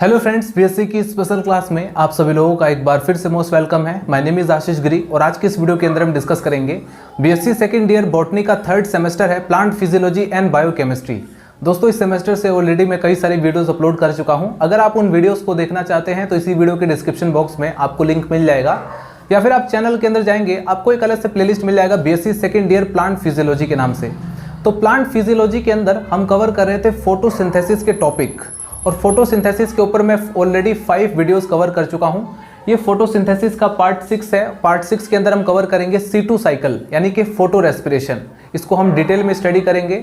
Hello friends, BSc की special class में आप सभी लोगों का एक बार फिर से मोस्ट वेलकम है। माय नेम इज आशीष गिरी और आज के इस वीडियो के अंदर हम डिस्कस करेंगे बीएससी सेकंड ईयर बॉटनी का थर्ड सेमेस्टर है प्लांट फिजियोलॉजी एंड बायोकेमिस्ट्री। दोस्तों, इस सेमेस्टर से ऑलरेडी मैं कई सारे वीडियोस अपलोड कर चुका हूं। अगर आप उन वीडियोस को देखना चाहते हैं तो इसी वीडियो के डिस्क्रिप्शन बॉक्स में आपको लिंक मिल जाएगा, या फिर आप चैनल के अंदर जाएंगे आपको एक अलग से प्लेलिस्ट मिल जाएगा BSc second year plant physiology के नाम से। तो प्लांट फिजियोलॉजी के अंदर हम कवर कर रहे थे फोटोसिंथेसिस के टॉपिक, और फोटोसिंथेसिस के ऊपर मैं ऑलरेडी 5 वीडियोस कवर कर चुका हूं। ये फोटोसिंथेसिस का पार्ट 6 है। पार्ट 6 के अंदर हम कवर करेंगे C2 साइकिल यानी कि फोटो रेस्पिरेशन। इसको हम डिटेल में स्टडी करेंगे।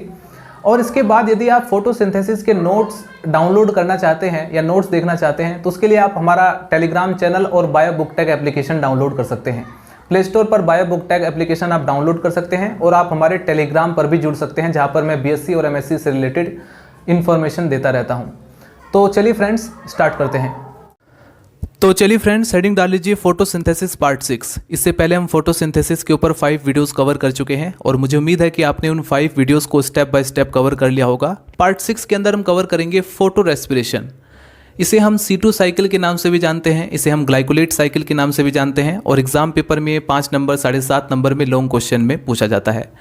और इसके बाद यदि आप फोटोसिंथेसिस के नोट्स डाउनलोड करना चाहते हैं या नोट्स देखना चाहते हैं तो उसके लिए आप हमारा टेलीग्राम चैनल और bio book tag application download कर सकते हैं। प्ले स्टोर पर बायो बुक टैग एप्लीकेशन आप डाउनलोड कर सकते हैं और आप हमारे टेलीग्राम पर भी जुड़ सकते हैं, जहाँ पर मैं BSc और MSc से रिलेटेड इन्फॉर्मेशन देता रहता हूँ। तो चलिए फ्रेंड्स, स्टार्ट करते हैं। तो चलिए फ्रेंड्स, हेडिंग डाल लीजिए फोटोसिंथेसिस पार्ट 6। इससे पहले हम फोटोसिंथेसिस के ऊपर 5 वीडियोस कवर कर चुके हैं और मुझे उम्मीद है कि आपने उन 5 वीडियोस को स्टेप बाय स्टेप कवर कर लिया होगा। पार्ट 6 के अंदर हम कवर करेंगे फोटो रेस्पिरेशन। इसे हम C2 साइकिल के नाम से भी जानते हैं, इसे हम ग्लाइकोलेट साइकिल के नाम से भी जानते हैं, और एग्जाम पेपर में 5 नंबर 7.5 नंबर में लॉन्ग क्वेश्चन में पूछा जाता है।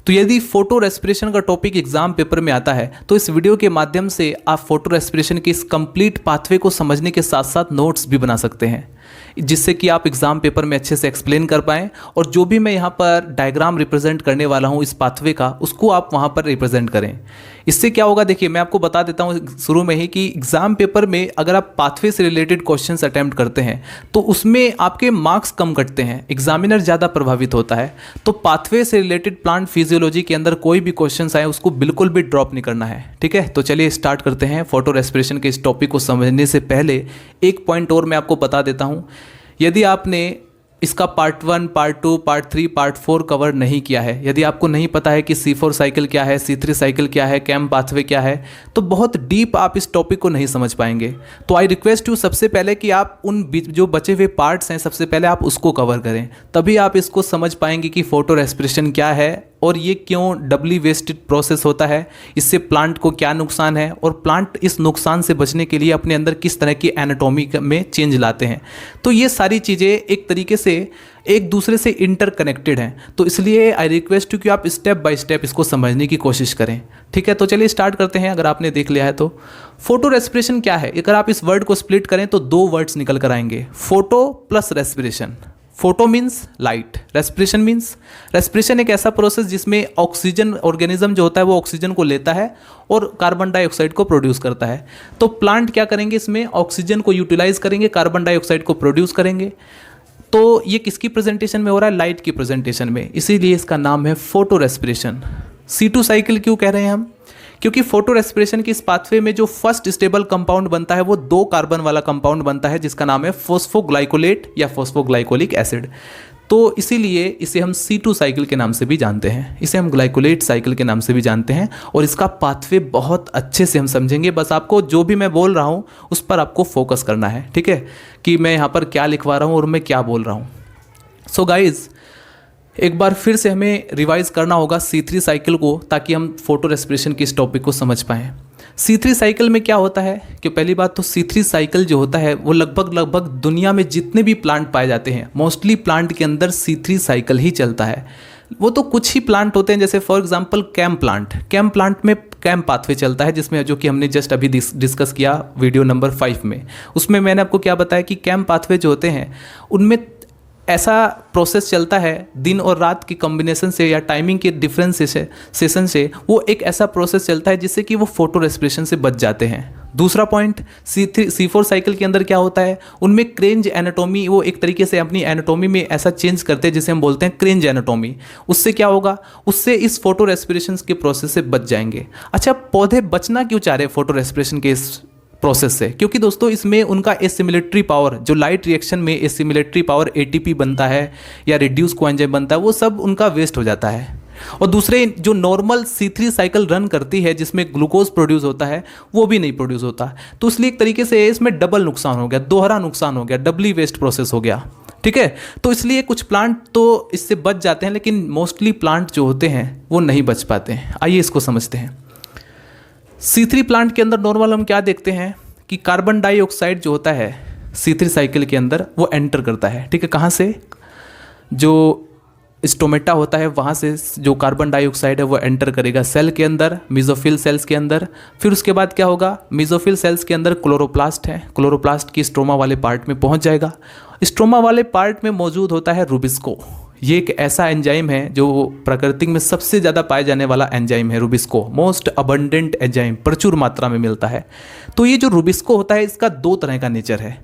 तो यदि फोटो रेस्पिरेशन का टॉपिक एग्जाम पेपर में आता है तो इस वीडियो के माध्यम से आप फोटो रेस्पिरेशन के इस कंप्लीट पाथवे को समझने के साथ साथ नोट्स भी बना सकते हैं, जिससे कि आप एग्जाम पेपर में अच्छे से एक्सप्लेन कर पाएँ, और जो भी मैं यहाँ पर डायग्राम रिप्रेजेंट करने वाला हूँ इस पाथवे का, उसको आप वहाँ पर रिप्रेजेंट करें। इससे क्या होगा, देखिए मैं आपको बता देता हूँ शुरू में ही कि एग्जाम पेपर में अगर आप पाथवे से रिलेटेड क्वेश्चंस अटेम्प्ट करते हैं तो उसमें आपके मार्क्स कम कटते हैं, एग्जामिनर ज़्यादा प्रभावित होता है। तो पाथवे से रिलेटेड प्लांट फिजियोलॉजी के अंदर कोई भी क्वेश्चंस आए उसको बिल्कुल भी ड्रॉप नहीं करना है, ठीक है। तो चलिए स्टार्ट करते हैं। फोटो रेस्पिरेशन के इस टॉपिक को समझने से पहले एक पॉइंट और मैं आपको बता देता हूँ। यदि आपने इसका part 1, part 2, part 3, part 4 cover नहीं किया है, यदि आपको नहीं पता है कि C4 साइकिल क्या है, C3 साइकिल क्या है, कैम पाथवे क्या है, तो बहुत डीप आप इस टॉपिक को नहीं समझ पाएंगे। तो आई रिक्वेस्ट यू सबसे पहले कि आप उन जो बचे हुए पार्ट्स हैं सबसे पहले आप उसको कवर करें, तभी आप इसको समझ पाएंगे कि फोटो रेस्पिरेशन क्या है और ये क्यों डबली वेस्टेड प्रोसेस होता है, इससे प्लांट को क्या नुकसान है, और प्लांट इस नुकसान से बचने के लिए अपने अंदर किस तरह की एनाटॉमी में चेंज लाते हैं। तो ये सारी चीज़ें एक तरीके से एक दूसरे से इंटरकनेक्टेड हैं, तो इसलिए आई रिक्वेस्ट यू कि आप स्टेप बाय स्टेप इसको समझने की कोशिश करें, ठीक है। तो चलिए स्टार्ट करते हैं। अगर आपने देख लिया है तो फोटो रेस्पिरेशन क्या है, अगर आप इस वर्ड को स्प्लिट करें तो 2 वर्ड्स निकल कर आएंगे, photo plus respiration. Photo means light, respiration एक ऐसा प्रोसेस जिसमें ऑक्सीजन, ऑर्गेनिज्म जो होता है वो ऑक्सीजन को लेता है और कार्बन डाइऑक्साइड को प्रोड्यूस करता है। तो प्लांट क्या करेंगे, इसमें ऑक्सीजन को यूटिलाइज करेंगे, कार्बन डाइऑक्साइड को प्रोड्यूस करेंगे। तो ये किसकी प्रेजेंटेशन में हो रहा है, लाइट की प्रेजेंटेशन में, इसीलिए इसका नाम है फोटो रेस्पिरेशन। C2 साइकिल क्यों कह रहे हैं हम, क्योंकि फोटो रेस्पिरेशन की इस पाथवे में जो फर्स्ट स्टेबल कंपाउंड बनता है वो 2 कार्बन वाला कंपाउंड बनता है जिसका नाम है फोस्फोग्लाइकोलेट या फोस्फोग्लाइकोलिक एसिड। तो इसीलिए इसे हम C2 साइकिल के नाम से भी जानते हैं, इसे हम ग्लाइकोलेट साइकिल के नाम से भी जानते हैं, और इसका पाथवे बहुत अच्छे से हम समझेंगे। बस आपको जो भी मैं बोल रहा हूँ उस पर आपको फोकस करना है, ठीक है, कि मैं यहाँ पर क्या लिखवा रहा हूँ और मैं क्या बोल रहा हूँ। सो गाइज, एक बार फिर से हमें रिवाइज करना होगा C3 साइकिल को, ताकि हम फोटो रेस्पिरेशन की इस टॉपिक को समझ पाएँ। C3 साइकिल में क्या होता है कि पहली बात तो C3 साइकिल जो होता है वो लगभग दुनिया में जितने भी प्लांट पाए जाते हैं मोस्टली प्लांट के अंदर C3 साइकिल ही चलता है। वो तो कुछ ही प्लांट होते हैं, जैसे फॉर एग्जांपल कैम प्लांट में कैम पाथवे चलता है, जिसमें जो कि हमने जस्ट अभी डिस्कस किया वीडियो नंबर 5 में। उसमें मैंने आपको क्या बताया कि कैम पाथवे जो होते हैं उनमें ऐसा प्रोसेस चलता है दिन और रात की कॉम्बिनेशन से या टाइमिंग के डिफरेंशिएशन से, वो एक ऐसा प्रोसेस चलता है जिससे कि वो फोटो रेस्पिरेशन से बच जाते हैं। दूसरा पॉइंट, C4 साइकिल के अंदर क्या होता है, उनमें क्रेंज एनाटॉमी, वो एक तरीके से अपनी एनाटॉमी में ऐसा चेंज करते हैं जिसे हम बोलते हैं क्रेंज एनाटॉमी। उससे क्या होगा, उससे इस फोटो रेस्पिरेशन के प्रोसेस से बच जाएंगे। अच्छा, पौधे बचना क्यों चाह रहे हैं फोटो रेस्पिरेशन के इस प्रोसेस से, क्योंकि दोस्तों इसमें उनका एसिमिलेटरी पावर, जो लाइट रिएक्शन में एसिमिलेटरी पावर ATP बनता है या रिड्यूस कोएंजाइम बनता है, वो सब उनका वेस्ट हो जाता है। और दूसरे जो नॉर्मल C3 साइकिल रन करती है जिसमें ग्लूकोज प्रोड्यूस होता है वो भी नहीं प्रोड्यूस होता। तो इसलिए एक तरीके से इसमें डबल नुकसान हो गया, दोहरा नुकसान हो गया, डबली वेस्ट प्रोसेस हो गया, ठीक है। तो इसलिए कुछ प्लांट तो इससे बच जाते हैं, लेकिन मोस्टली प्लांट जो होते हैं वो नहीं बच पाते हैं। आइए इसको समझते हैं। C3 प्लांट के अंदर नॉर्मल हम क्या देखते हैं कि कार्बन डाइऑक्साइड जो होता है C3 साइकिल के अंदर वो एंटर करता है, ठीक है। कहाँ से? जो स्टोमेटा होता है वहाँ से जो कार्बन डाइऑक्साइड है वो एंटर करेगा सेल के अंदर, मेसोफिल सेल्स के अंदर। फिर उसके बाद क्या होगा, मेसोफिल सेल्स के अंदर क्लोरोप्लास्ट है, क्लोरोप्लास्ट की स्ट्रोमा वाले पार्ट में पहुँच जाएगा। स्ट्रोमा वाले पार्ट में मौजूद होता है रुबिस्को। ये एक ऐसा एंजाइम है जो प्रकृति में सबसे ज़्यादा पाए जाने वाला एंजाइम है। रुबिस्को मोस्ट अबंडेंट एंजाइम, प्रचुर मात्रा में मिलता है। तो ये जो रुबिस्को होता है इसका दो तरह का नेचर है।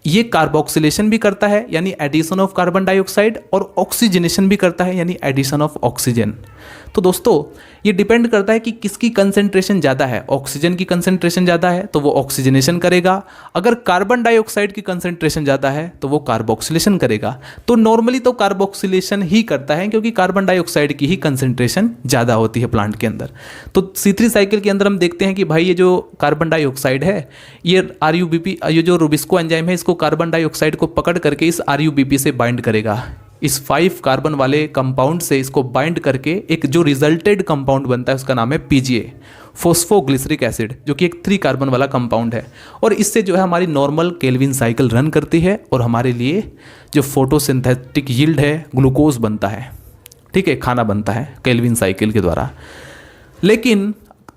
ये कार्बोक्सिलेशन भी करता है यानी एडिशन ऑफ कार्बन डाइऑक्साइड, और ऑक्सीजनेशन भी करता है यानी एडिशन ऑफ ऑक्सीजन। तो दोस्तों ये डिपेंड करता है कि किसकी कंसेंट्रेशन ज़्यादा है। ऑक्सीजन की कंसेंट्रेशन ज़्यादा है तो वो ऑक्सीजनेशन करेगा, अगर कार्बन डाइऑक्साइड की कंसेंट्रेशन ज़्यादा है तो वो कार्बोक्सिलेशन करेगा। तो नॉर्मली तो कार्बोक्सिलेशन ही करता है क्योंकि कार्बन डाइऑक्साइड की ही कंसेंट्रेशन ज़्यादा होती है प्लांट के अंदर। तो C3 साइकिल के अंदर हम देखते हैं कि भाई ये जो कार्बन डाइऑक्साइड है ये RUBP, ये जो रुबिस्को एंजाइम है इसको कार्बन डाइऑक्साइड को पकड़ करके इस RUBP से बाइंड करेगा। इस 5 कार्बन वाले कंपाउंड से इसको बाइंड करके एक जो रिजल्टेड कंपाउंड बनता है उसका नाम है PGA, फोस्फोग्लिसरिक एसिड, जो कि एक 3 कार्बन वाला कंपाउंड है। और इससे जो है हमारी नॉर्मल केल्विन साइकिल रन करती है और हमारे लिए जो फोटोसिंथेटिक यील्ड है ग्लूकोज बनता है, ठीक है, खाना बनता है केल्विन साइकिल के द्वारा। लेकिन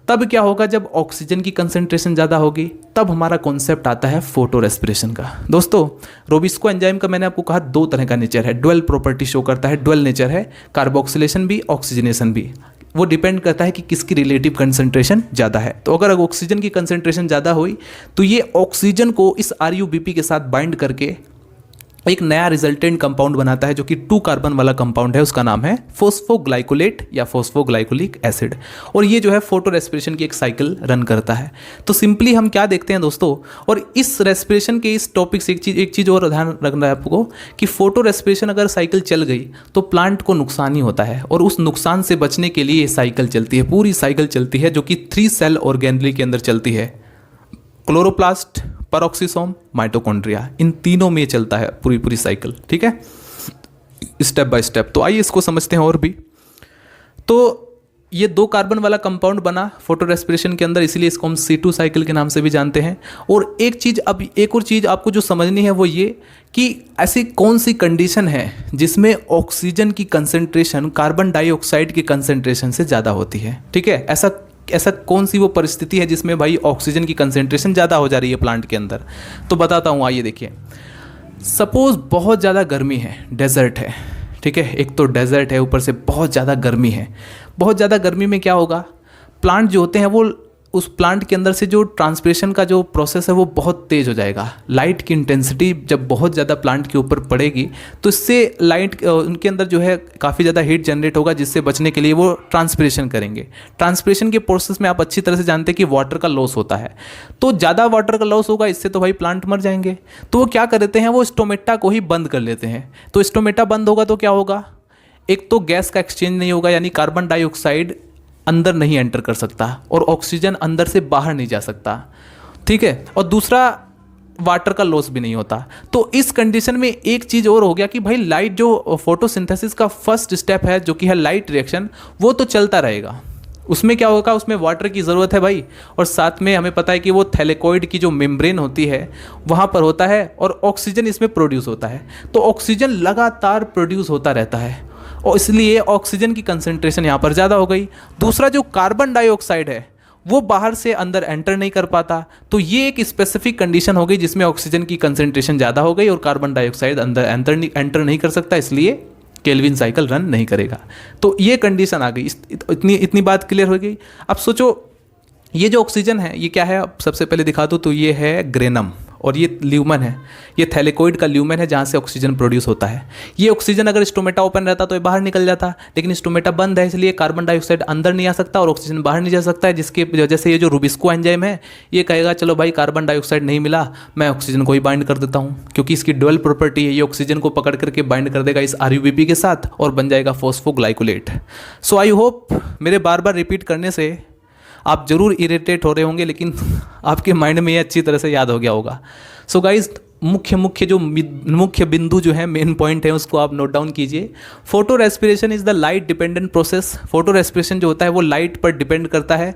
तब क्या होगा, जब ऑक्सीजन की कंसेंट्रेशन ज़्यादा होगी तब हमारा कॉन्सेप्ट आता है फोटो रेस्पिरेशन का। दोस्तों रुबिस्को एंजाइम का मैंने आपको कहा 2 तरह का नेचर है, डुअल प्रॉपर्टी शो करता है, डुअल नेचर है, कार्बोक्सिलेशन भी ऑक्सीजनेशन भी। वो डिपेंड करता है कि किसकी रिलेटिव कंसेंट्रेशन ज़्यादा है। तो अगर ऑक्सीजन की कंसेंट्रेशन ज़्यादा हुई तो ये ऑक्सीजन को इस RUBP के साथ बाइंड करके एक नया रिजल्टेंट कंपाउंड बनाता है जो कि 2 कार्बन वाला कंपाउंड है, उसका नाम है फोस्फोग्लाइकोलेट या फोस्फोग्लाइकोलिक एसिड। और ये जो है फोटो रेस्पिरेशन की एक साइकिल रन करता है। तो सिंपली हम क्या देखते हैं दोस्तों, और इस रेस्पिरेशन के इस टॉपिक से एक चीज़ और ध्यान रखना है आपको कि फोटो रेस्पिरेशन अगर साइकिल चल गई तो प्लांट को नुकसान ही होता है, और उस नुकसान से बचने के लिए ये साइकिल चलती है, पूरी साइकिल चलती है, जो कि 3 सेल ऑर्गेनेली के अंदर चलती है। क्लोरोप्लास्ट, पेरोक्सिसोम, माइटोकॉन्ड्रिया, इन तीनों में चलता है पूरी साइकिल, ठीक है, स्टेप बाय स्टेप। तो आइए इसको समझते हैं और भी। तो ये 2 कार्बन वाला कंपाउंड बना फोटो रेस्पिरेशन के अंदर, इसीलिए इसको हम C2 साइकिल के नाम से भी जानते हैं। और एक और चीज़ आपको जो समझनी है वो ये कि ऐसी कौन सी कंडीशन है जिसमें ऑक्सीजन की कंसेंट्रेशन कार्बन डाइऑक्साइड की कंसेंट्रेशन से ज़्यादा होती है, ठीक है। ऐसा कौन सी वो परिस्थिति है जिसमें भाई ऑक्सीजन की कंसेंट्रेशन ज़्यादा हो जा रही है प्लांट के अंदर। तो बताता हूँ, आइए देखिए। सपोज बहुत ज़्यादा गर्मी है, डेजर्ट है, ठीक है, एक तो डेजर्ट है, ऊपर से बहुत ज़्यादा गर्मी है। बहुत ज़्यादा गर्मी में क्या होगा, प्लांट जो होते हैं वो उस प्लांट के अंदर से जो ट्रांसपिरेशन का जो प्रोसेस है वो बहुत तेज़ हो जाएगा। लाइट की इंटेंसिटी जब बहुत ज़्यादा प्लांट के ऊपर पड़ेगी तो इससे लाइट उनके अंदर जो है काफ़ी ज़्यादा हीट जनरेट होगा, जिससे बचने के लिए वो ट्रांसपिरेशन करेंगे। ट्रांसपिरेशन के प्रोसेस में आप अच्छी तरह से जानते हैं कि वाटर का लॉस होता है। तो ज़्यादा वाटर का लॉस होगा, इससे तो भाई प्लांट मर जाएंगे। तो वो क्या कर देते हैं, वो स्टोमेटा को ही बंद कर लेते हैं। तो स्टोमेटा बंद होगा तो क्या होगा, एक तो गैस का एक्सचेंज नहीं होगा, यानी कार्बन डाइऑक्साइड अंदर नहीं एंटर कर सकता और ऑक्सीजन अंदर से बाहर नहीं जा सकता, ठीक है। और दूसरा वाटर का लॉस भी नहीं होता। तो इस कंडीशन में एक चीज़ और हो गया कि भाई लाइट जो फोटोसिंथेसिस का फर्स्ट स्टेप है जो कि है लाइट रिएक्शन, वो तो चलता रहेगा। उसमें क्या होगा, उसमें वाटर की ज़रूरत है भाई, और साथ में हमें पता है कि वो थैलेकॉइड की जो मेम्ब्रेन होती है वहाँ पर होता है और ऑक्सीजन इसमें प्रोड्यूस होता है। तो ऑक्सीजन लगातार प्रोड्यूस होता रहता है और इसलिए ऑक्सीजन की कंसेंट्रेशन यहाँ पर ज़्यादा हो गई। दूसरा जो कार्बन डाइऑक्साइड है वो बाहर से अंदर एंटर नहीं कर पाता। तो ये एक स्पेसिफिक कंडीशन हो गई जिसमें ऑक्सीजन की कंसेंट्रेशन ज़्यादा हो गई और कार्बन डाइऑक्साइड अंदर एंटर नहीं कर सकता, इसलिए केल्विन साइकिल रन नहीं करेगा। तो ये कंडीशन आ गई। इतनी बात क्लियर हो गई। अब सोचो ये जो ऑक्सीजन है ये क्या है, अब सबसे पहले दिखा दूँ तो ये है ग्रेनम और ये ल्यूमन है, ये थैलेकॉइड का ल्यूमन है जहाँ से ऑक्सीजन प्रोड्यूस होता है। ये ऑक्सीजन अगर स्टोमेटा ओपन रहता तो ये बाहर निकल जाता, लेकिन स्टोमेटा बंद है इसलिए कार्बन डाइऑक्साइड अंदर नहीं आ सकता और ऑक्सीजन बाहर नहीं जा सकता है, जिसकी वजह से ये जो रुबिस्को एंजाइम है ये कहेगा चलो भाई कार्बन डाइऑक्साइड नहीं मिला, मैं ऑक्सीजन को ही बाइंड कर देता हूँ, क्योंकि इसकी डुअल प्रॉपर्टी है, ये ऑक्सीजन को पकड़ करके बाइंड कर देगा इस RUBP के साथ और बन जाएगा फोस्फोग्लाइकोलेट। सो आई होप मेरे बार बार रिपीट करने से आप जरूर इरिटेट हो रहे होंगे, लेकिन आपके माइंड में ये अच्छी तरह से याद हो गया होगा। सो गाइज मुख्य बिंदु जो है, मेन पॉइंट है, उसको आप नोट डाउन कीजिए। Photo respiration is the light dependent process. Photo respiration जो होता है वो लाइट पर डिपेंड करता है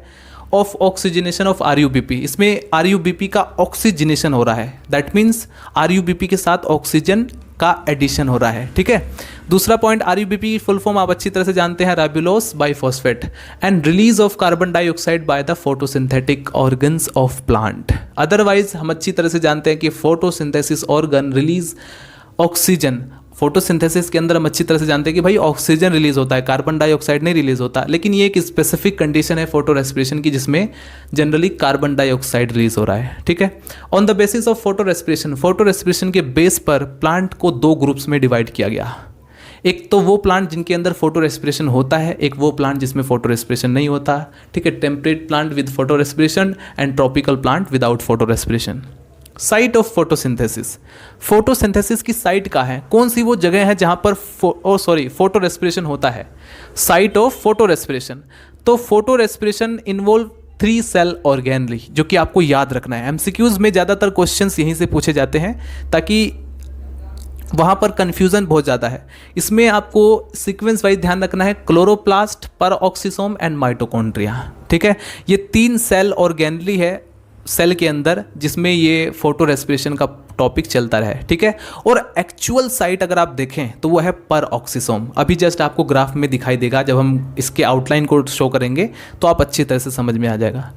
ऑफ ऑक्सीजनेशन ऑफ आरयूबीपी। इसमें आरयूबीपी का ऑक्सीजनेशन हो रहा है, दैट मीन्स आरयूबीपी के साथ ऑक्सीजन का एडिशन हो रहा है, ठीक है। दूसरा पॉइंट, आरयूबीपी की फुल फॉर्म आप अच्छी तरह से जानते हैं, ribulose biphosphate, and release of carbon dioxide by the photosynthetic organs of plant. Otherwise हम अच्छी तरह से जानते हैं कि photosynthesis organ release oxygen, photosynthesis के अंदर हम अच्छी तरह से जानते हैं कि भाई ऑक्सीजन रिलीज होता है, कार्बन डाइऑक्साइड नहीं रिलीज होता। लेकिन ये एक स्पेसिफिक कंडीशन है फोटो रेस्पिरेशन की जिसमें जनरली कार्बन डाइऑक्साइड रिलीज हो रहा है, ठीक है। On the basis of photo respiration के बेस पर प्लांट को दो ग्रुप्स में डिवाइड किया गया। एक तो वो प्लांट जिनके अंदर फोटो रेस्पिरेशन होता है, एक वो प्लांट जिसमें फोटो रेस्पिरेशन नहीं होता, ठीक है। Temperate plant with photo respiration and tropical plant without photo respiration. Site of photosynthesis की साइट कहाँ है, कौन सी वो जगह है जहाँ पर फोटो रेस्पिरेशन होता है। साइट ऑफ फोटो रेस्पिरेशन, तो photo respiration involve 3 cell organelles, जो कि आपको याद रखना है। एमसीक्यूज में ज़्यादातर क्वेश्चंस यहीं से पूछे जाते हैं ताकि वहाँ पर कन्फ्यूज़न बहुत ज़्यादा है। इसमें आपको सीक्वेंस वाइज ध्यान रखना है, क्लोरोप्लास्ट, परऑक्सीसोम एंड माइटोकॉन्ड्रिया, ठीक है। ये 3 सेल ऑर्गेनली है सेल के अंदर जिसमें ये फोटो रेस्पिरेशन का टॉपिक चलता रहा है, ठीक है। और एक्चुअल साइट अगर आप देखें तो वो है परऑक्सीसोम। अभी जस्ट आपको ग्राफ में दिखाई देगा, जब हम इसके आउटलाइन को शो करेंगे तो आप अच्छी तरह से समझ में आ जाएगा।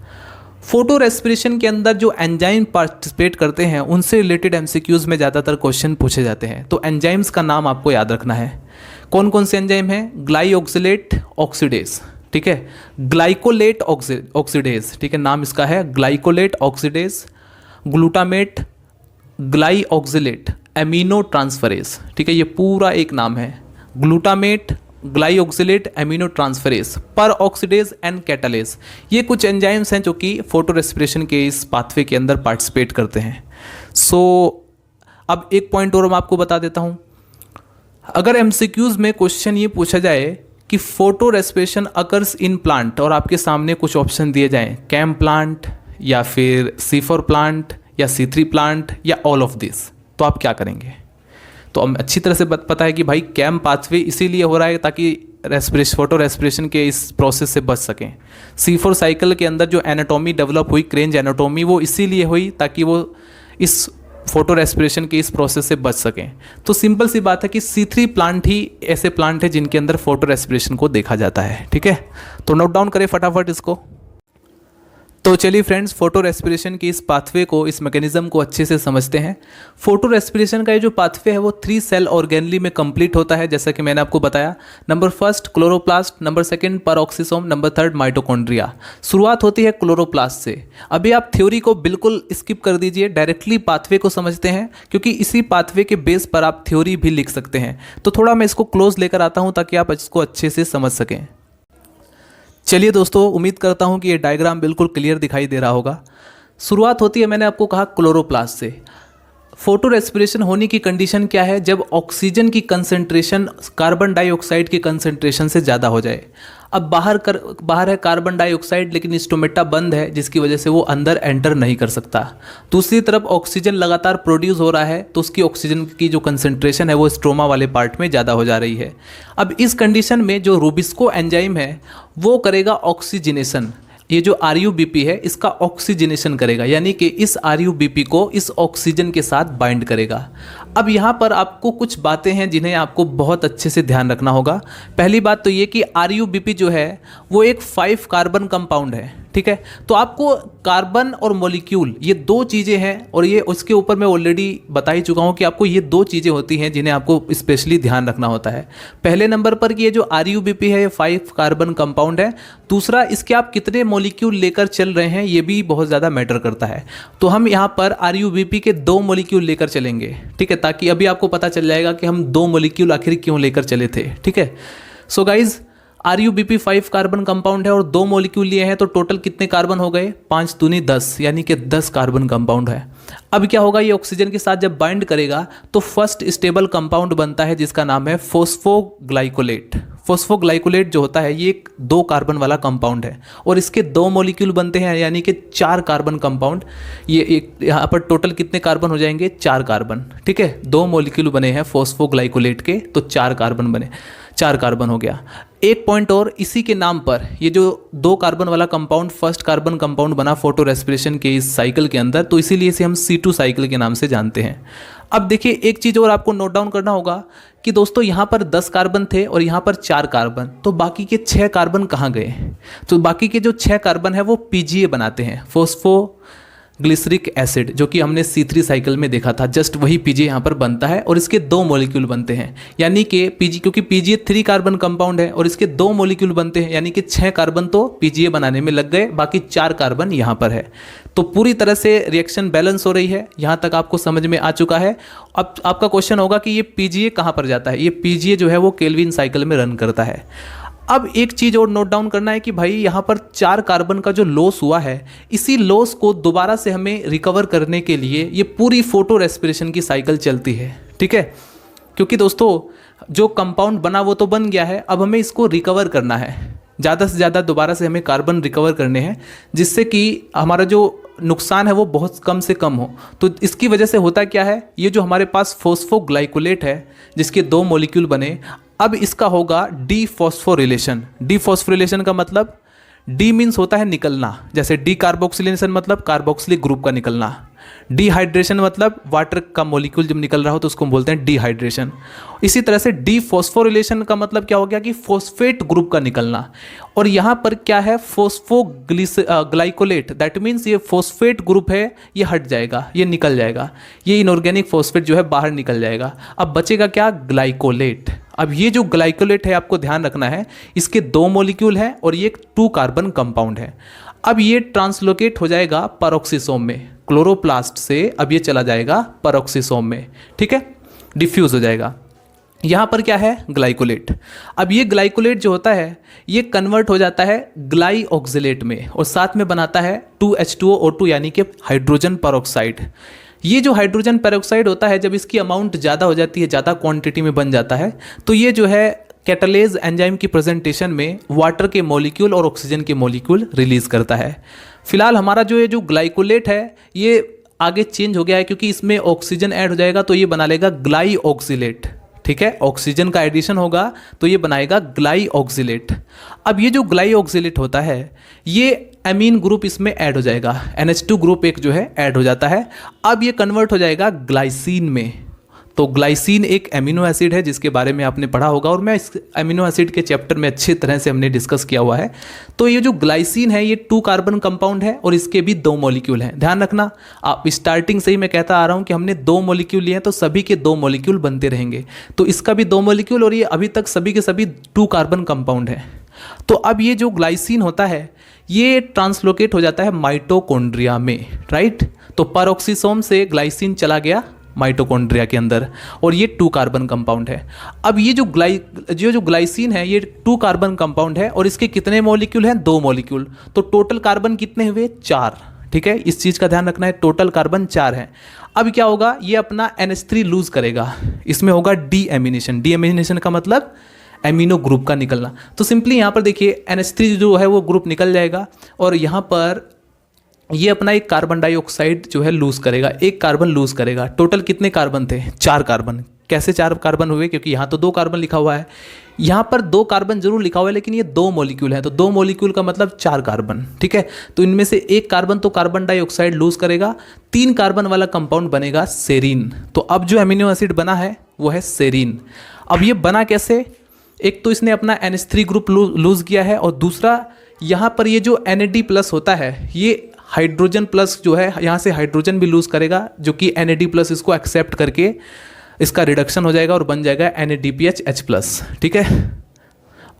फोटो रेस्पिरेशन के अंदर जो एंजाइम पार्टिसिपेट करते हैं उनसे रिलेटेड एमसीक्यूज में ज़्यादातर क्वेश्चन पूछे जाते हैं। तो एंजाइम्स का नाम आपको याद रखना है। कौन कौन से एंजाइम हैं? ग्लाइओक्सिलेट ऑक्सीडेज, ठीक है। ग्लाइकोलेट ऑक्सीडेज, ठीक है, नाम इसका है glycolate oxidase. Glutamate glyoxylate amino transferase, ठीक है, ये पूरा एक नाम है। ग्लूटामेट ग्लाइऑक्सिलेट एमिनो ट्रांसफरेज, पर ऑक्सीडेज एंड कैटालेज, ये कुछ एंजाइम्स हैं जो कि फोटो रेस्पिरेशन के इस पाथवे के अंदर पार्टिसिपेट करते हैं। अब एक पॉइंट और मैं आपको बता देता हूँ। अगर एमसीक्यूज में क्वेश्चन ये पूछा जाए कि photo respiration occurs in plant और आपके सामने कुछ ऑप्शन दिए जाएं, कैम प्लांट या फिर C4 प्लांट या C3 प्लांट या ऑल ऑफ दिस, तो आप क्या करेंगे? तो हम अच्छी तरह से पता है कि भाई कैम पाथवे इसीलिए हो रहा है ताकि फोटो रेस्पिरेशन के इस प्रोसेस से बच सकें। C4 साइकिल के अंदर जो एनाटॉमी डेवलप हुई, क्रेंज एनाटॉमी, वो इसीलिए हुई ताकि वो इस फोटो रेस्पिरेशन के इस प्रोसेस से बच सकें। तो सिंपल सी बात है कि C3 प्लांट ही ऐसे प्लांट है जिनके अंदर फोटो रेस्पिरेशन को देखा जाता है, ठीक है। तो नोट डाउन करें फटाफट इसको। तो चलिए फ्रेंड्स, फोटो रेस्पिरेशन की इस पाथवे को, इस मैकेनिज्म को अच्छे से समझते हैं। फोटो रेस्पिरेशन का ये जो पाथवे है वो 3 सेल ऑर्गेनली में कंप्लीट होता है, जैसा कि मैंने आपको बताया। Number 1 chloroplast, number 2 peroxisome, number 3 mitochondria. शुरुआत होती है क्लोरोप्लास्ट से। अभी आप थ्योरी को बिल्कुल स्किप कर दीजिए, डायरेक्टली पाथवे को समझते हैं, क्योंकि इसी पाथवे के बेस पर आप थ्योरी भी लिख सकते हैं। तो थोड़ा मैं इसको क्लोज लेकर आता हूँ ताकि आप इसको अच्छे से समझ सकें। चलिए दोस्तों, उम्मीद करता हूँ कि ये डायग्राम बिल्कुल क्लियर दिखाई दे रहा होगा। शुरुआत होती है, मैंने आपको कहा, क्लोरोप्लास्ट से। फोटो रेस्पिरेशन होने की कंडीशन क्या है? जब ऑक्सीजन की कंसंट्रेशन कार्बन डाइऑक्साइड की कंसंट्रेशन से ज़्यादा हो जाए। अब बाहर है कार्बन डाइऑक्साइड, लेकिन स्टोमेटा बंद है जिसकी वजह से वो अंदर एंटर नहीं कर सकता। दूसरी तरफ ऑक्सीजन लगातार प्रोड्यूस हो रहा है, तो उसकी ऑक्सीजन की जो कंसंट्रेशन है वो स्ट्रोमा वाले पार्ट में ज़्यादा हो जा रही है। अब इस कंडीशन में जो रूबिस्को एंजाइम है वो करेगा ऑक्सीजनेशन। ये जो आरयूबीपी है इसका ऑक्सीजनेशन करेगा, यानी कि इस आरयूबीपी को इस ऑक्सीजन के साथ बाइंड करेगा। अब यहाँ पर आपको कुछ बातें हैं जिन्हें आपको बहुत अच्छे से ध्यान रखना होगा। पहली बात तो ये कि आरयूबीपी जो है वो एक 5 कार्बन कंपाउंड है, ठीक है। तो आपको कार्बन और मॉलिक्यूल, ये 2 चीज़ें हैं, और ये उसके ऊपर मैं ऑलरेडी बता ही चुका हूँ कि आपको ये 2 चीज़ें होती हैं जिन्हें आपको स्पेशली ध्यान रखना होता है। पहले नंबर पर कि ये जो आरयूबीपी है ये 5 कार्बन कंपाउंड है। दूसरा, इसके आप कितने मॉलिक्यूल लेकर चल रहे हैं ये भी बहुत ज़्यादा मैटर करता है। तो हम यहाँ पर आरयूबीपी के 2 मॉलिक्यूल लेकर चलेंगे, ठीक है, ताकि अभी आपको पता चल जाएगा कि हम 2 मॉलिक्यूल आखिर क्यों लेकर चले थे, ठीक है। So guys, RuBP 5 carbon compound है और 2 मॉलिक्यूल लिए हैं, तो टोटल कितने कार्बन हो गए? 5 दूनी 10, यानी कि 10 कार्बन कंपाउंड है। अब क्या होगा, ये ऑक्सीजन के साथ जब बाइंड करेगा तो फर्स्ट स्टेबल कंपाउंड बनता है जिसका नाम है फॉस्फोग्लाइकोलेट। फॉस्फोग्लाइकोलेट जो होता है ये एक 2 कार्बन वाला कंपाउंड है और इसके 2 मॉलिक्यूल बनते हैं, यानी कि 4 कार्बन कंपाउंड। ये एक यहाँ पर टोटल कितने कार्बन हो जाएंगे? 4 कार्बन, ठीक है। 2 मॉलिक्यूल बने हैं फॉस्फोग्लाइकोलेट के, तो 4 कार्बन बने। 4 कार्बन हो गया। एक पॉइंट और, इसी के नाम पर ये जो 2 कार्बन वाला कंपाउंड फर्स्ट कार्बन कंपाउंड बना फोटो रेस्पिरेशन के इस साइकिल के अंदर, तो इसीलिए इसे हम C2 साइकिल के नाम से जानते हैं। अब देखिए एक चीज़ और आपको नोट डाउन करना होगा कि दोस्तों यहाँ पर 10 कार्बन थे और यहाँ पर 4 कार्बन, तो बाकी के 6 कार्बन कहाँ गए? तो बाकी के जो 6 कार्बन है वो PGA बनाते हैं, फोस्फोग्लिसरिक एसिड, जो कि हमने C3 साइकिल में देखा था। जस्ट वही PGA यहाँ पर बनता है और इसके 2 मॉलिक्यूल बनते हैं, यानी कि क्योंकि PGA 3 कार्बन कंपाउंड है और इसके 2 मॉलिक्यूल बनते हैं, यानी कि 6 कार्बन तो PGA बनाने में लग गए, बाकी 4 कार्बन यहाँ पर है। तो पूरी तरह से रिएक्शन बैलेंस हो रही है, यहाँ तक आपको समझ में आ चुका है। अब आपका क्वेश्चन होगा कि ये PGA कहाँ पर जाता है? ये PGA जो है वो केल्विन साइकिल में रन करता है। अब एक चीज़ और नोट डाउन करना है कि भाई यहाँ पर 4 कार्बन का जो लॉस हुआ है, इसी लॉस को दोबारा से हमें रिकवर करने के लिए ये पूरी फोटो रेस्पिरेशन की साइकिल चलती है, ठीक है। क्योंकि दोस्तों जो कंपाउंड बना वो तो बन गया है, अब हमें इसको रिकवर करना है, ज़्यादा से ज़्यादा दोबारा से हमें कार्बन रिकवर करने हैं, जिससे कि हमारा जो नुकसान है वो बहुत कम से कम हो। तो इसकी वजह से होता क्या है, ये जो हमारे पास फोस्फोग्लाइकोलेट है जिसके 2 मॉलिक्यूल बने, अब इसका होगा डीफॉस्फोरिलेशन। डीफॉस्फोरिलेशन का मतलब डी मीन्स होता है निकलना, जैसे डी कार्बोक्सिलेशन मतलब कार्बोक्सिलिक ग्रुप का निकलना, डिहाइड्रेशन मतलब वाटर का मॉलिक्यूल जब निकल रहा हो तो उसको बोलते हैं डिहाइड्रेशन। इसी तरह से डीफॉस्फोरिलेशन का मतलब क्या हो गया कि फॉस्फेट ग्रुप का निकलना, और यहाँ पर क्या है फोस्फोग्लाइकोलेट, दैट मीन्स ये फॉस्फेट ग्रुप है, ये हट जाएगा, ये निकल जाएगा, ये इनऑर्गेनिक फॉस्फेट जो है बाहर निकल जाएगा। अब बचेगा क्या? ग्लाइकोलेट। अब ये जो ग्लाइकोलेट है आपको ध्यान रखना है, इसके 2 मॉलिक्यूल हैं और ये एक 2 कार्बन कंपाउंड है। अब ये ट्रांसलोकेट हो जाएगा पैरोक्सिसोम में, क्लोरोप्लास्ट से अब ये चला जाएगा पैरोक्सिसोम में, ठीक है, डिफ्यूज हो जाएगा। यहाँ पर क्या है? ग्लाइकोलेट। अब ये ग्लाइकोलेट जो होता है ये कन्वर्ट हो जाता है ग्लाइऑक्सिलेट में और साथ में बनाता है 2H2O2 यानी कि हाइड्रोजन पेरोक्साइड। ये जो हाइड्रोजन पेरोक्साइड होता है, जब इसकी अमाउंट ज़्यादा हो जाती है, ज़्यादा क्वांटिटी में बन जाता है, तो ये जो है कैटालेज एंजाइम की प्रेजेंटेशन में वाटर के मॉलिक्यूल और ऑक्सीजन के मॉलिक्यूल रिलीज करता है। फिलहाल हमारा जो ये जो ग्लाइकोलेट है ये आगे चेंज हो गया है, क्योंकि इसमें ऑक्सीजन ऐड हो जाएगा तो ये बना लेगा ग्लाइऑक्सिलेट, ठीक है, ऑक्सीजन का एडिशन होगा तो ये बनाएगा ग्लाइऑक्सिलेट। अब ये जो ग्लाइऑक्सिलेट होता है ये एमीन ग्रुप इसमें ऐड हो जाएगा, NH2 ग्रुप एक जो है ऐड हो जाता है। अब ये कन्वर्ट हो जाएगा ग्लाइसिन में। तो ग्लाइसिन एक एमिनो एसिड है जिसके बारे में आपने पढ़ा होगा और मैं इस एमिनो एसिड के चैप्टर में अच्छी तरह से हमने डिस्कस किया हुआ है। तो ये जो ग्लाइसिन है ये 2 कार्बन कंपाउंड है और इसके भी 2 मॉलिक्यूल हैं। ध्यान रखना, आप स्टार्टिंग से ही मैं कहता आ रहा हूँ कि हमने 2 मॉलिक्यूल लिए हैं तो सभी के 2 मॉलिक्यूल बनते रहेंगे। तो इसका भी 2 मॉलिक्यूल और ये अभी तक सभी के सभी 2 कार्बन कंपाउंड है। तो अब ये जो ग्लाइसिन होता है ये ट्रांसलोकेट हो जाता है माइटोकॉन्ड्रिया में, राइट। तो पैरोक्सिसोम से ग्लाइसिन चला गया माइटोकॉन्ड्रिया के अंदर और ये 2 कार्बन कंपाउंड है। अब ये जो ग्लाइसिन है ये 2 कार्बन कंपाउंड है और इसके कितने मॉलिक्यूल हैं? 2 मॉलिक्यूल। तो टोटल कार्बन कितने हुए? 4, ठीक है, इस चीज़ का ध्यान रखना है, टोटल कार्बन 4 है। अब क्या होगा? ये अपना NH3 लूज करेगा, इसमें होगा डीएमिनेशन। डीएमिनेशन का मतलब एमिनो ग्रुप का निकलना। तो सिंपली यहाँ पर देखिए NH3 जो है वो ग्रुप निकल जाएगा और यहाँ पर ये अपना एक कार्बन डाइऑक्साइड जो है लूज करेगा, एक कार्बन लूज करेगा। टोटल कितने कार्बन थे? 4 कार्बन। कैसे 4 कार्बन हुए? क्योंकि यहाँ तो 2 कार्बन लिखा हुआ है, यहाँ पर 2 कार्बन जरूर लिखा हुआ है लेकिन ये 2 मॉलिक्यूल है, तो 2 मॉलिक्यूल का मतलब 4 कार्बन, ठीक है। तो इनमें से एक कार्बन तो कार्बन डाइऑक्साइड लूज करेगा, 3 कार्बन वाला कंपाउंड बनेगा सेरीन। तो अब जो एमिनो एसिड बना है वो है सेरीन। अब ये बना कैसे? एक तो इसने अपना NH3 ग्रुप लूज किया है और दूसरा यहाँ पर ये जो NAD+ होता है ये हाइड्रोजन प्लस जो है यहाँ से हाइड्रोजन भी लूज करेगा, जो कि NAD+ इसको एक्सेप्ट करके इसका रिडक्शन हो जाएगा और बन जाएगा NADPH+, ठीक है।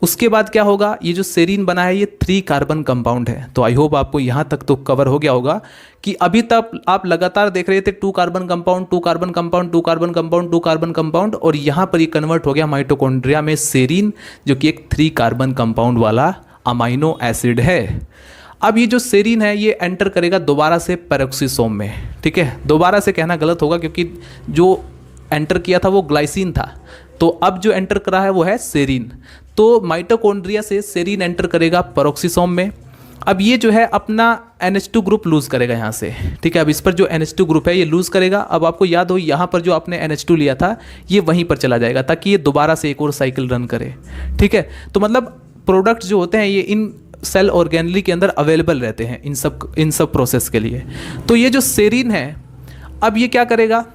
उसके बाद क्या होगा? ये जो सेरीन बना है ये 3 कार्बन कंपाउंड है। तो आई होप आपको यहाँ तक तो कवर हो गया होगा कि अभी तक आप लगातार देख रहे थे 2 carbon compound, 2 carbon compound, 2 carbon compound, 2 carbon compound, और यहाँ पर ये कन्वर्ट हो गया माइटोकॉन्ड्रिया में सेरीन, जो कि एक 3 कार्बन कंपाउंड वाला अमाइनो एसिड है। अब ये जो सेरीन है ये एंटर करेगा दोबारा से पैरोक्सिसोम में, ठीक है। दोबारा से कहना गलत होगा क्योंकि जो एंटर किया था वो ग्लाइसिन था, तो अब जो एंटर करा है वो है सेरीन। तो माइटोकॉन्ड्रिया से सेरीन एंटर करेगा पैरोक्सिसोम में अब ये जो है अपना NH2 ग्रुप लूज़ करेगा यहाँ से, ठीक है। अब इस पर जो NH2 ग्रुप है ये लूज़ करेगा। अब आपको याद हो यहाँ पर जो आपने NH2 लिया था ये वहीं पर चला जाएगा ताकि ये दोबारा से एक और साइकिल रन करे, ठीक है। तो मतलब प्रोडक्ट जो होते हैं ये इन सेल ऑर्गेनली के अंदर अवेलेबल रहते हैं इन सब प्रोसेस के लिए। तो ये जो सेरीन है, अब ये क्या करेगा,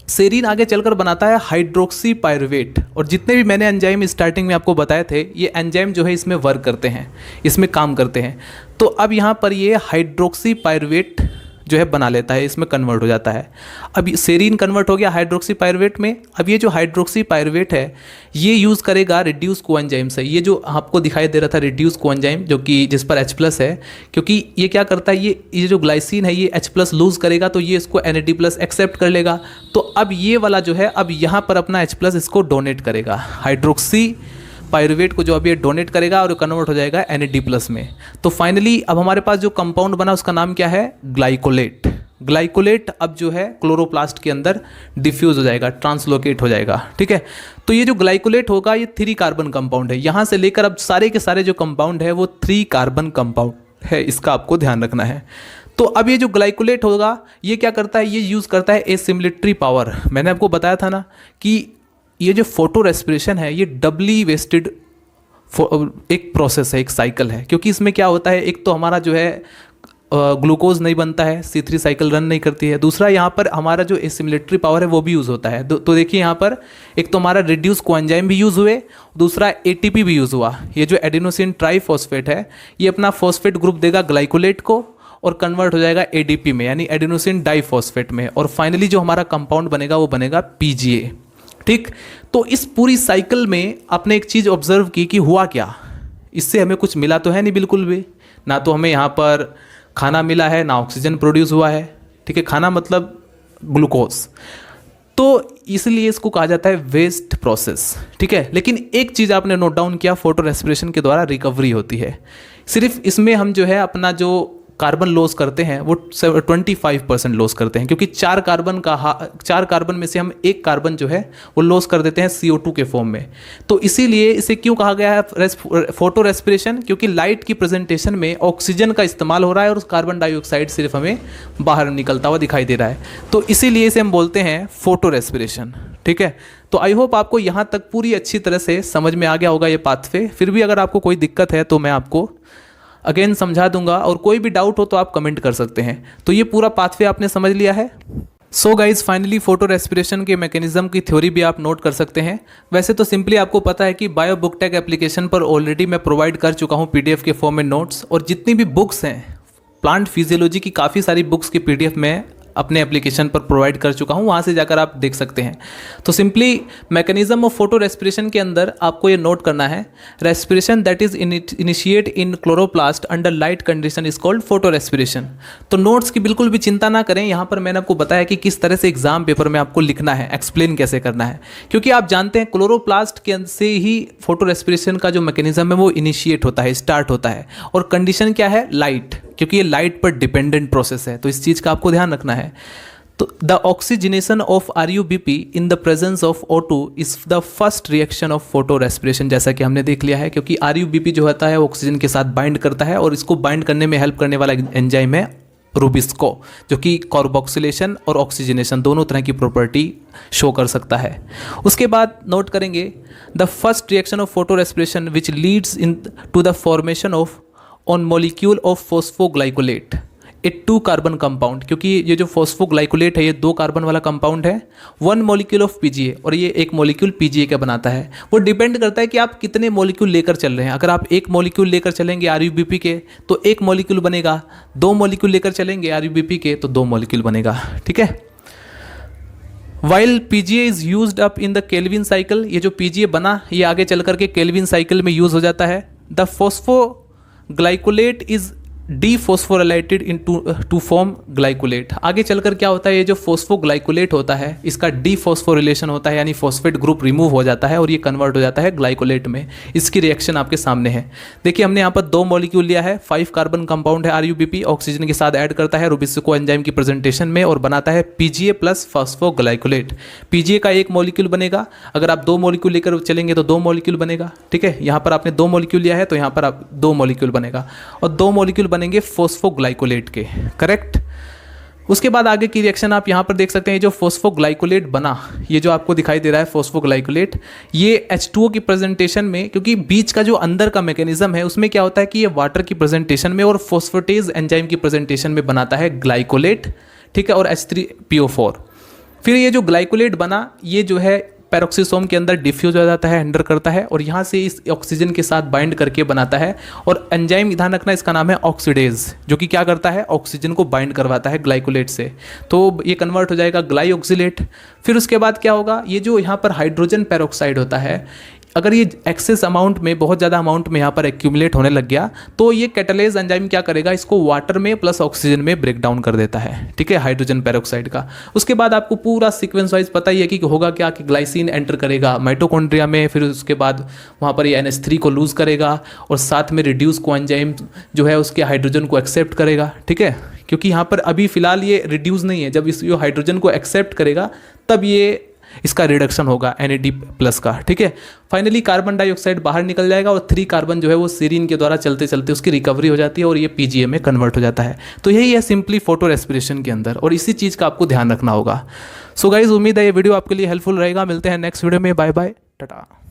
सेरीन आगे चलकर बनाता है हाइड्रोक्सी पायरुवेट। और जितने भी मैंने एंजाइम स्टार्टिंग में आपको बताए थे ये एंजाइम जो है इसमें वर्क करते हैं, इसमें काम करते हैं। तो अब यहाँ पर ये हाइड्रोक्सी पायरुवेट जो है बना लेता है, इसमें कन्वर्ट हो जाता है। अब सेरीन कन्वर्ट हो गया हाइड्रोक्सी पायरुवेट में। अब ये जो हाइड्रोक्सी पायरुवेट है ये यूज़ करेगा रिड्यूस कोएंजाइम से। ये जो आपको दिखाई दे रहा था रिड्यूस कोएंजाइम जो कि जिस पर H+ है, क्योंकि ये क्या करता है, ये जो ग्लाइसिन है ये H+ लूज़ करेगा तो ये इसको NAD+ एक्सेप्ट कर लेगा। तो अब ये वाला जो है अब यहाँ पर अपना H+ इसको डोनेट करेगा, हाइड्रोक्सी पायरुवेट को जो अभी ये डोनेट करेगा और कन्वर्ट हो जाएगा NAD+ में। तो फाइनली अब हमारे पास जो कंपाउंड बना उसका नाम क्या है, ग्लाइकोलेट। ग्लाइकोलेट अब जो है क्लोरोप्लास्ट के अंदर डिफ्यूज हो जाएगा, ट्रांसलोकेट हो जाएगा, ठीक है। तो ये जो ग्लाइकोलेट होगा ये 3 कार्बन कंपाउंड है। यहाँ से लेकर अब सारे के सारे जो कंपाउंड है वो 3 कार्बन कंपाउंड है, इसका आपको ध्यान रखना है। तो अब ये जो ग्लाइकोलेट होगा ये क्या करता है, ये यूज़ करता है एसिमिलेटरी पावर। मैंने आपको बताया था ना कि ये जो फोटो रेस्पिरेशन है ये डबली वेस्टेड एक प्रोसेस है, एक साइकिल है। क्योंकि इसमें क्या होता है, एक तो हमारा जो है ग्लूकोज नहीं बनता है, C3 साइकिल रन नहीं करती है। दूसरा यहाँ पर हमारा जो एसिमिलेटरी पावर है वो भी यूज़ होता है। तो देखिए यहाँ पर एक तो हमारा रिड्यूस कोएंजाइम भी यूज़ हुए, दूसरा ATP भी यूज़ हुआ। ये जो एडिनोसिन ट्राइफॉस्फेट है ये अपना फॉस्फेट ग्रुप देगा ग्लाइकोलेट को और कन्वर्ट हो जाएगा ADP में यानी एडिनोसिन डाइफॉस्फेट में। और फाइनली जो हमारा कंपाउंड बनेगा वो बनेगा PGA, ठीक। तो इस पूरी साइकिल में आपने एक चीज़ ऑब्जर्व की कि हुआ क्या, इससे हमें कुछ मिला तो है नहीं बिल्कुल भी, ना तो हमें यहाँ पर खाना मिला है ना ऑक्सीजन प्रोड्यूस हुआ है, ठीक है। खाना मतलब ग्लूकोज, तो इसलिए इसको कहा जाता है वेस्ट प्रोसेस, ठीक है। लेकिन एक चीज़ आपने नोट डाउन किया, फोटो रेस्पिरेशन के द्वारा रिकवरी होती है। सिर्फ इसमें हम जो है अपना जो कार्बन लॉस करते हैं वो 25% लॉस करते हैं, क्योंकि 4 कार्बन में से हम 1 कार्बन जो है वो लॉस कर देते हैं CO2 के फॉर्म में। तो इसीलिए इसे क्यों कहा गया है फोटो रेस्पिरेशन, क्योंकि लाइट की प्रेजेंटेशन में ऑक्सीजन का इस्तेमाल हो रहा है और कार्बन डाइऑक्साइड सिर्फ हमें बाहर निकलता हुआ दिखाई दे रहा है। तो इसीलिए इसे हम बोलते हैं फोटो रेस्पिरेशन, ठीक है। तो आई होप आपको यहाँ तक पूरी अच्छी तरह से समझ में आ गया होगा ये पाथवे। फिर भी अगर आपको कोई दिक्कत है तो मैं आपको अगेन समझा दूंगा, और कोई भी डाउट हो तो आप कमेंट कर सकते हैं। तो ये पूरा पाथवे आपने समझ लिया है। So guys finally photo respiration के मैकेनिज्म की थ्योरी भी आप नोट कर सकते हैं। वैसे तो सिंपली आपको पता है कि बायो बुक टेक एप्लीकेशन पर ऑलरेडी मैं प्रोवाइड कर चुका हूँ PDF के फॉर्म में नोट्स, और जितनी भी बुक्स हैं प्लांट फिजियोलॉजी की काफ़ी सारी बुक्स की PDF में अपने एप्लीकेशन पर प्रोवाइड कर चुका हूँ, वहाँ से जाकर आप देख सकते हैं। तो simply mechanism of photo respiration के अंदर आपको ये नोट करना है, respiration that is initiate in chloroplast under light condition is called photo respiration. तो नोट्स की बिल्कुल भी चिंता ना करें, यहाँ पर मैंने आपको बताया कि किस तरह से एग्जाम पेपर में आपको लिखना है, एक्सप्लेन कैसे करना है। क्योंकि आप जानते हैं क्लोरोप्लास्ट के से ही फोटो रेस्पिरेशन का जो मैकेनिज्म है वो इनिशिएट होता है, स्टार्ट होता है, और कंडीशन क्या है, लाइट, क्योंकि ये लाइट पर डिपेंडेंट प्रोसेस है। तो इस चीज़ का आपको ध्यान रखना है। तो the oxygenation of RUBP in the presence of O2 is the first reaction of photo respiration, जैसा कि हमने देख लिया है। क्योंकि RUBP जो होता है ऑक्सीजन के साथ बाइंड करता है, और इसको बाइंड करने में हेल्प करने वाला एंजाइम है रूबिस्को, जो कि कार्बोक्सिलेशन और ऑक्सीजनेशन दोनों तरह की प्रॉपर्टी शो कर सकता है। उसके बाद नोट करेंगे the first reaction of photo respiration which leads in to the formation of one molecule of phosphoglycolate a 2 carbon compound. क्योंकि ये जो फॉस्फोग्लाइकोलेट है ये 2 कार्बन वाला कंपाउंड है, 1 मॉलिक्यूल ऑफ PGA, और ये एक मॉलिक्यूल PGA का बनाता है। वो डिपेंड करता है कि आप कितने मॉलिक्यूल लेकर चल रहे हैं। अगर आप 1 मॉलिक्यूल लेकर चलेंगे RUBP के तो 1 मॉलिक्यूल बनेगा, 2 मॉलिक्यूल लेकर चलेंगे RUBP के तो 2 मॉलिक्यूल बनेगा, ठीक है। While PGA is used up in the Calvin cycle, ये जो PGA बना ये आगे चल करके केल्विन साइकिल में यूज हो जाता है। The phosphoglycolate is dephosphorylated in to form glycolate. आगे चलकर क्या होता है, ये जो फॉस्फोग्लाइकोलेट होता है इसका डीफॉस्फोरिलेशन होता है, यानी फॉस्फेट ग्रुप रिमूव हो जाता है और ये कन्वर्ट हो जाता है ग्लाइकोलेट में। इसकी रिएक्शन आपके सामने है। देखिए हमने यहाँ पर 2 मॉलिक्यूल लिया है, 5 कार्बन कंपाउंड है RuBP, ऑक्सीजन के साथ ऐड करता है रुबिस्को एंजाइम की प्रेजेंटेशन में और बनाता है PGA प्लस फॉस्फोग्लाइकोलेट। PGA का 1 मॉलिक्यूल बनेगा, अगर आप 2 मॉलिक्यूल लेकर चलेंगे तो 2 मॉलिक्यूल बनेगा। ठीक है, यहाँ पर आपने 2 मॉलिक्यूल लिया है तो यहाँ पर आप 2 मॉलिक्यूल बनेगा और 2 मॉलिक्यूल बनेंगे फॉस्फोग्लाइकोलेट के। करेक्ट। उसके बाद आगे की रिएक्शन आप यहाँ पर देख सकते हैं, जो फॉस्फोग्लाइकोलेट बना, ये जो आपको दिखाई दे रहा है फॉस्फोग्लाइकोलेट, ये H2O की प्रेजेंटेशन में, क्योंकि बीच का जो अंदर का मैकेनिज्म है उसमें क्या होता है कि ये वाटर की प्रेजेंटेशन में और फॉस्फेटेज एंजाइम की प्रेजेंटेशन में बनाता है ग्लाइकोलेट। ठीक है, और H3PO4। फिर ये जो ग्लाइकोलेट बना, ये जो है पेरोक्सिसोम के अंदर डिफ्यूज हो जाता है, एंटर करता है और यहाँ से इस ऑक्सीजन के साथ बाइंड करके बनाता है। और एंजाइम ध्यान रखना, इसका नाम है ऑक्सीडेज, जो कि क्या करता है, ऑक्सीजन को बाइंड करवाता है ग्लाइकोलेट से। तो ये कन्वर्ट हो जाएगा ग्लाइऑक्सिलेट। फिर उसके बाद क्या होगा, ये जो यहाँ पर हाइड्रोजन पेरोक्साइड होता है, अगर ये एक्सेस अमाउंट में, बहुत ज़्यादा अमाउंट में यहाँ पर एक्यूमुलेट होने लग गया तो ये कैटालेज एंजाइम क्या करेगा, इसको वाटर में प्लस ऑक्सीजन में ब्रेक डाउन कर देता है। ठीक है, हाइड्रोजन पेरोक्साइड का। उसके बाद आपको पूरा सीक्वेंस वाइज पता ही है कि होगा क्या, कि ग्लाइसिन एंटर करेगा माइटोकॉन्ड्रिया में, फिर उसके बाद वहाँ पर ये NH3 को लूज़ करेगा और साथ में रिड्यूस को एंजाइम जो है उसके हाइड्रोजन को एक्सेप्ट करेगा। ठीक है, क्योंकि यहाँ पर अभी फिलहाल ये रिड्यूस नहीं है, जब इस जो हाइड्रोजन को एक्सेप्ट करेगा तब ये इसका रिडक्शन होगा NAD+ का। ठीक है, फाइनली कार्बन डाइऑक्साइड बाहर निकल जाएगा और 3 कार्बन जो है वो सीरीन के द्वारा चलते चलते उसकी रिकवरी हो जाती है और ये PGA में कन्वर्ट हो जाता है। तो यही है सिंपली फोटो रेस्पिरेशन के अंदर, और इसी चीज़ का आपको ध्यान रखना होगा। सो गाइज, उम्मीद है ये वीडियो आपके लिए हेल्पफुल रहेगा। मिलते हैं नेक्स्ट वीडियो में। Bye bye, Tata.